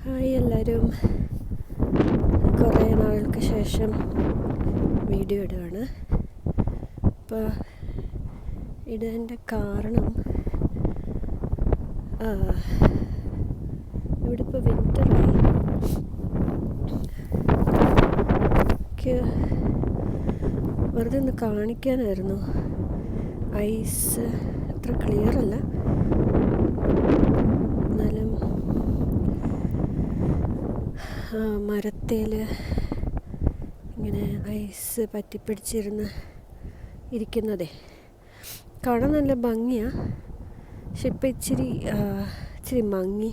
Hi എല്ലാവരും, കുറേ നാൾക്ക് ശേഷം വീഡിയോ ഇടുകയാണ്. അപ്പോൾ ഇടേണ്ട കാരണം ഇവിടെ ഇപ്പോൾ വിൻ്ററായി. എനിക്ക് വെറുതെ ഒന്ന് കാണിക്കാനായിരുന്നു. ഐസ് അത്ര ക്ലിയർ അല്ല, എന്നാലും മരത്തേൽ ഇങ്ങനെ ഐസ് പറ്റിപ്പിടിച്ചിരുന്ന് ഇരിക്കുന്നതേ കാണാൻ നല്ല ഭംഗിയാണ്. പക്ഷെ ഇപ്പം ഇച്ചിരി മങ്ങി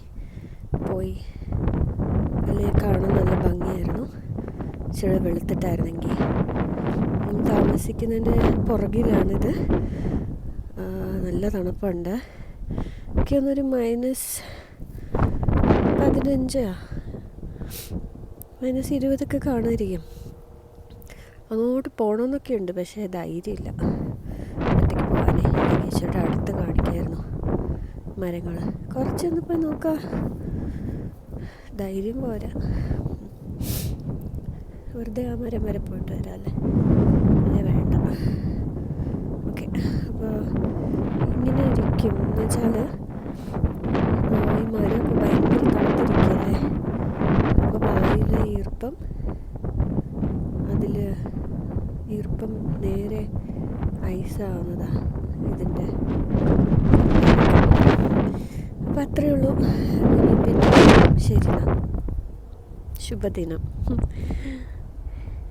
പോയി. അല്ലെങ്കിൽ കാണാൻ നല്ല ഭംഗിയായിരുന്നു, ഇച്ചിരി വെളുത്തിട്ടായിരുന്നെങ്കിൽ. താമസിക്കുന്നതിൻ്റെ പുറകിലാണിത്. നല്ല തണുപ്പുണ്ട്. എനിക്ക് തോന്നുന്നൊരു -15 -20 കാണുമായിരിക്കും. അങ്ങോട്ട് പോകണമെന്നൊക്കെ ഉണ്ട്, പക്ഷേ ധൈര്യമില്ല ഒറ്റയ്ക്ക് പോകാനേ. ഈശ്വരുടെ അടുത്ത് കാണിക്കായിരുന്നു മരങ്ങൾ. കുറച്ചൊന്ന് പോയി നോക്കാം, ധൈര്യം പോരാ. വെറുതെ ആ മരം വരെ പോയിട്ട് വരാമല്ലേ, അല്ലേ വേണ്ട. ഓക്കെ, അപ്പോൾ ഇങ്ങനെ ഇരിക്കും എന്ന് വെച്ചാൽ ഈ മരമൊക്കെ ഭയങ്കര തണുത്തിരിക്കുകയല്ലേ. അപ്പോൾ വായിലെ ഈർപ്പം നേരെ ഐസാവുന്നതാണ് ഇതിൻ്റെ. അപ്പം അത്രയേ ഉള്ളൂ. പിന്നെ ശരി, ശുഭദിനം.